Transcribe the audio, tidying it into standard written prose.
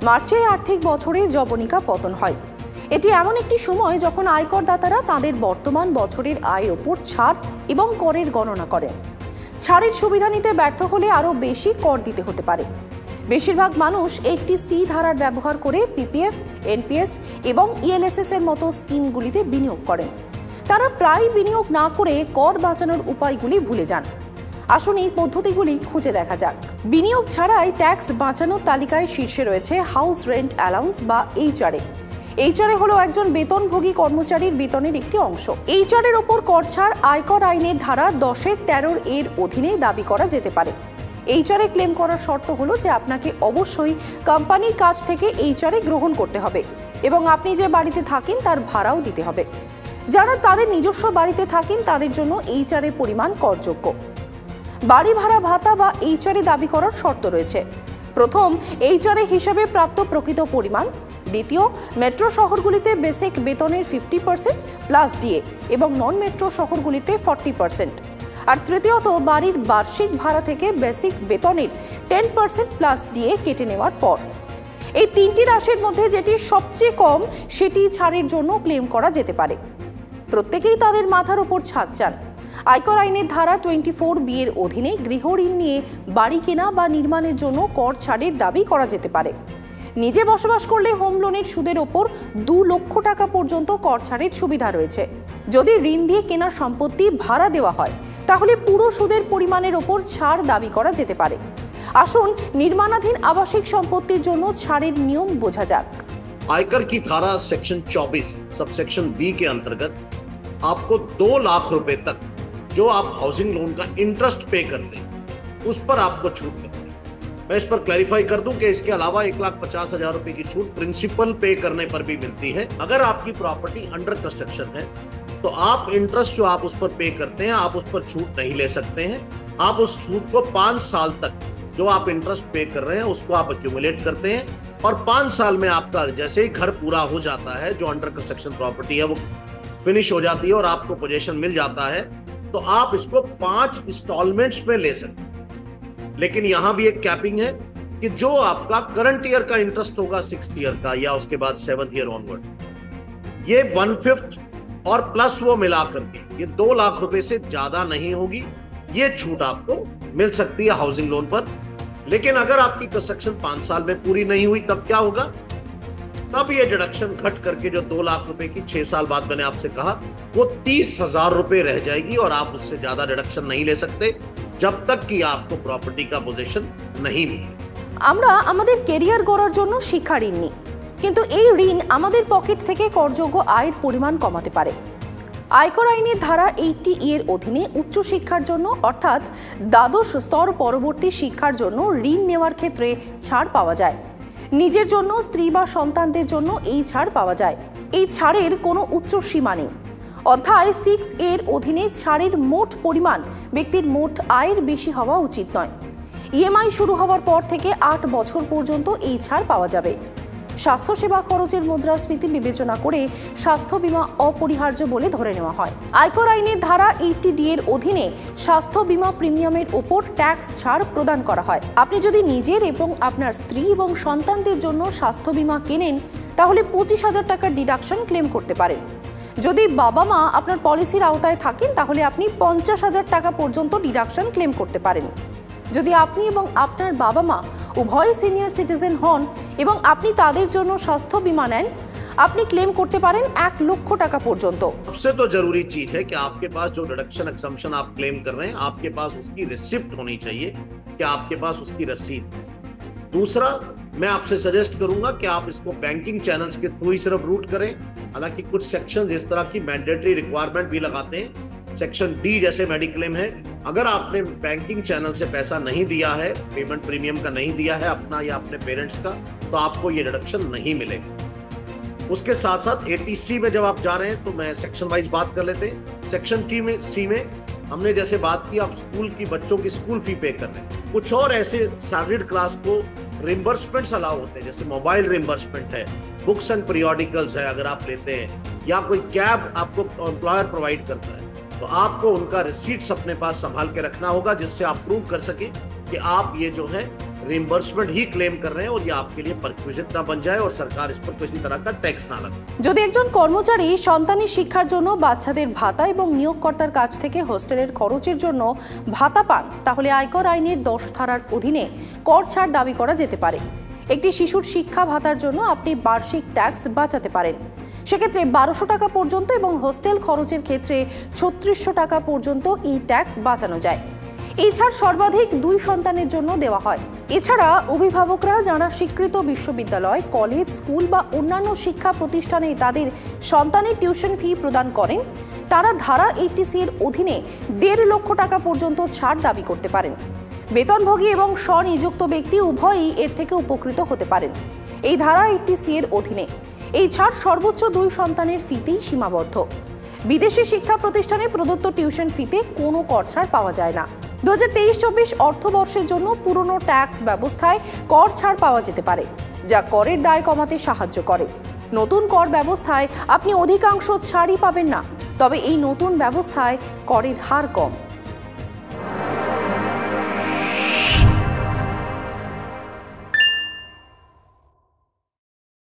মার্চে আর্থিক বছরে জবনিকা পতন হয়। এটি এমন একটি সময় যখন আয়করদাতারা তাদের বর্তমান বছরের আয়ের ওপর ছাড় এবং করের গণনা করেন। ছাড়ের সুবিধা নিতে ব্যর্থ হলে আরও বেশি কর দিতে হতে পারে। বেশিরভাগ মানুষ একটি সি ধারার ব্যবহার করে পিপিএফ, এনপিএস এবং ইএলএসএস এর মতো স্কিমগুলিতে বিনিয়োগ করেন। তারা প্রায় বিনিয়োগ না করে কর বাঁচানোর উপায়গুলি ভুলে যান। আসুন এই পদ্ধতিগুলি খুঁজে দেখা যাক। বিনিয়োগ ছাড়াই ট্যাক্স বাঁচানোর তালিকায় শীর্ষে রয়েছে হাউস রেন্ট অ্যালাউন্স বা এইচআরএ। এইচআরএ হলো একজন বেতনভোগী কর্মচারীর বেতনের একটি অংশ। এইচআরএর ওপর কর ছাড় আয়কর আইনের ধারা 10(13) এর অধীনে দাবি করা যেতে পারে। এইচআরএ ক্লেম করার শর্ত হলো যে আপনাকে অবশ্যই কোম্পানির কাছ থেকে এইচআরএ গ্রহণ করতে হবে এবং আপনি যে বাড়িতে থাকেন তার ভাড়াও দিতে হবে। যারা তাদের নিজস্ব বাড়িতে থাকেন তাদের জন্য এইচআরএ পরিমাণ করযোগ্য। বাড়ি ভাড়া ভাতা বা এইচআরএ দাবি করার শর্ত রয়েছে। প্রথম, এইচআরএ হিসাবে প্রাপ্ত প্রকৃত পরিমাণ। দ্বিতীয়, মেট্রো শহরগুলিতে বেসিক বেতনের 50% প্লাস ডিএ এবং নন মেট্রো শহরগুলিতে 40%। আর তৃতীয়ত, বাড়ির বার্ষিক ভাড়া থেকে বেসিক বেতনের 10% প্লাস ডিএ কেটে নেওয়ার পর। এই তিনটি রাশির মধ্যে যেটি সবচেয়ে কম সেটি ছাড়ের জন্য ক্লেম করা যেতে পারে। প্রত্যেকেই তাদের মাথার উপর ছাদ চান। আয়কর আইনের ধারা 24B এর অধীনে গৃহ ঋণ নিয়ে বাড়ি কেনা বা নির্মাণের জন্য কর ছাড়ের দাবি করা যেতে পারে। নিজে বসবাস করলে হোম লোনের সুদের ওপর 2 লক্ষ টাকা পর্যন্ত কর ছাড়ের সুবিধা রয়েছে। যদি ঋণ দিয়ে কেনা সম্পত্তি ভাড়া দেওয়া হয় তাহলে পুরো সুদের পরিমাণের ওপর ছাড় দাবি করা যেতে পারে। আসুন নির্মাণাধীন আবাসিক সম্পত্তির জন্য ছাড়ের নিয়ম বোঝা যাক। आयकर की धारा सेक्शन 24 सबसेक्शन बी के अंतर्गत आपको 2 लाख रुपए तक जो आप हाउसिंग लोन का इंटरेस्ट पे करते हैं उस पर आपको छूट मिलती है। मैं इस पर क्लैरिफाई कर दूं कि इसके अलावा 1,50,000 रुपए की छूट प्रिंसिपल पे करने पर भी मिलती है। अगर आपकी प्रॉपर्टी अंडर कंस्ट्रक्शन है तो आप इंटरेस्ट जो आप उस पर पे करते हैं आप उस पर छूट नहीं ले सकते हैं। आप उस छूट को 5 साल तक जो आप इंटरेस्ट पे कर रहे हैं उसको आप एक्यूमुलेट करते हैं और 5 साल में आपका जैसे ही घर पूरा हो जाता है, जो अंडर कंस्ट्रक्शन प्रॉपर्टी है वो फिनिश हो जाती है और आपको पोजीशन मिल जाता है, तो आप इसको 5 इंस्टॉलमेंट्स में ले सकते हैं। लेकिन यहां भी एक कैपिंग है कि जो आपका करंट ईयर का इंटरेस्ट होगा 6th ईयर का या उसके बाद 7th ईयर ऑनवर्ड, ये 1/5 और प्लस वो मिला करके ये 2 लाख रुपए से ज्यादा नहीं होगी। ये छूट आपको मिल सकती है हाउसिंग लोन पर। लेकिन अगर आपकी कंस्ट्रक्शन 5 साल में पूरी नहीं हुई तब क्या होगा? तब ये डिडक्शन घट करके जो 2 लाख रुपए की 6 साल बाद मैंने आपसे कहा वो 30,000 रुपए रह जाएगी और आप उससे ज्यादा डिडक्शन नहीं ले सकते जब तक कि आपको प्रॉपर्टी का पोजीशन नहीं मिले। আমরা আমাদের ক্যারিয়ার গড়ার জন্য শিক্ষা ঋণ নিই, কিন্তু এই ঋণ আমাদের পকেট থেকে করযোগ্য আয়ের পরিমাণ কমাতে পারে। আয়কর আইনের ধারা 80E এর অধীনে উচ্চশিক্ষার জন্য অর্থাৎ দ্বাদশ স্তর পরবর্তী শিক্ষার জন্য ঋণ নেওয়ার ক্ষেত্রে ছাড় পাওয়া যায়। নিজের জন্য, স্ত্রী বা সন্তানদের জন্য এই ছাড় পাওয়া যায়। এই ছাড়ের কোনো উচ্চ সীমা নেই। অধ্যায় 6 এর অধীনে ছাড়ের মোট পরিমাণ ব্যক্তির মোট আয়ের বেশি হওয়া উচিত নয়। ইএমআই শুরু হওয়ার পর থেকে 8 বছর পর্যন্ত এই ছাড় পাওয়া যাবে। স্বাস্থ্যসেবা খরচের মুদ্রাস্ফীতি বিবেচনা করে স্বাস্থ্য বীমা অপরিহার্য বলে ধরে নেওয়া হয়। আয়কর আইনের ধারা 80D এর অধীনে স্বাস্থ্য বীমা প্রিমিয়ামের ওপর ট্যাক্স ছাড় প্রদান করা হয়। আপনি যদি নিজের এবং আপনার স্ত্রী এবং সন্তানদের জন্য স্বাস্থ্য বীমা কেনেন তাহলে 25,000 টাকার ডিডাকশন ক্লেম করতে পারেন। যদি বাবা মা আপনার পলিসির আওতায় থাকেন তাহলে আপনি 50,000 টাকা পর্যন্ত ডিডাকশন ক্লেম করতে পারেন। যদি আপনি এবং আপনার বাবা মা উভয় সিনিয়র সিটিজেন হন এবং আপনি তাদের জন্য স্বাস্থ্য বীমা নেন, আপনি ক্লেম করতে পারেন 1 লক্ষ টাকা পর্যন্ত। सबसे तो जरूरी चीज है कि आपके पास जो डिडक्शन एक्सम्पशन आप क्लेम कर रहे हैं आपके पास उसकी रिसिप्ट होनी चाहिए कि आपके पास उसकी रसीद। दूसरा, मैं आपसे सजेस्ट करूंगा कि आप इसको बैंकिंग चैनल्स के थ्रू ही सिर्फ रूट करें। हालांकि कुछ सेक्शन इस तरह की मैंडेटरी रिक्वायरमेंट भी लगाते हैं। सेक्शन डी जैसे मेडिक्लेम है, अगर आपने बैंकिंग चैनल से पैसा नहीं दिया है, पेमेंट प्रीमियम का नहीं दिया है अपना या अपने पेरेंट्स का, तो आपको ये डिडक्शन नहीं मिलेगा। उसके साथ साथ 80C में जब आप जा रहे हैं तो मैं सेक्शन वाइज बात कर लेते हैं। सेक्शन सी में हमने जैसे बात की आप स्कूल की बच्चों की स्कूल फी पे कर रहे हैं। कुछ और ऐसे सैलरीड क्लास को रिम्बर्समेंट्स अलाउ होते हैं, जैसे मोबाइल रिम्बर्समेंट है, बुक्स एंड पीरियोडिकल्स है अगर आप लेते हैं, या कोई कैब आपको एम्प्लॉयर प्रोवाइड करता है, तो आपको उनका रिसीट्स अपने पास संभाल के रखना होगा जिससे आप प्रूव कर सके कि आप ये जो है रिम्बर्समेंट ही क्लेम कर रहे हैं और ये आपके लिए परक्विजिट ना बन जाए और सरकार इस पर किसी तरह का टैक्स ना लगे। যদি একজন কর্মচারী সন্তানের শিক্ষার জন্য বাচ্চাদের ভাতা এবং নিয়োগকর্তার কাছ থেকে হোস্টেলের খরচের জন্য ভাতা পান, তাহলে আয়কর আইনের 10 ধারার অধীনে কর ছাড় দাবি করা যেতে পারে। একটি শিশুর শিক্ষা ভাতার জন্য আপনি বার্ষিক ট্যাক্স বাঁচাতে পারেন। সেক্ষেত্রে 1200 টাকা পর্যন্ত এবং হোস্টেল খরচের ক্ষেত্রে 3600 টাকা পর্যন্ত এই ট্যাক্স বাঁচানো যায়। এই ছাড় সর্বাধিক 2 সন্তানের জন্য দেওয়া হয়। এছাড়া অভিভাবকরা যারা স্বীকৃত বিশ্ববিদ্যালয়, কলেজ, স্কুল বা অন্যান্য শিক্ষা প্রতিষ্ঠানে তাদের সন্তানের টিউশন ফি প্রদান করেন, তারা ধারা 80C এর অধীনে 1.5 লক্ষ টাকা পর্যন্ত ছাড় দাবি করতে পারেন। বেতনভোগী এবং স্বনিযুক্ত ব্যক্তি উভয়ই এর থেকে উপকৃত হতে পারেন। এই ধারা 80C এর অধীনে এই ছাড় সর্বোচ্চ 2 সন্তানের ফিতেই সীমাবদ্ধ। বিদেশি শিক্ষা প্রতিষ্ঠানে প্রদত্ত টিউশন ফিতে কোনো কর ছাড় পাওয়া যায় না। 2023-24 অর্থবর্ষের জন্য পুরনো ট্যাক্স ব্যবস্থায় কর ছাড় পাওয়া যেতে পারে, যা করের দায় কমাতে সাহায্য করে। নতুন কর ব্যবস্থায় আপনি অধিকাংশ ছাড়ই পাবেন না, তবে এই নতুন ব্যবস্থায় করের হার কম।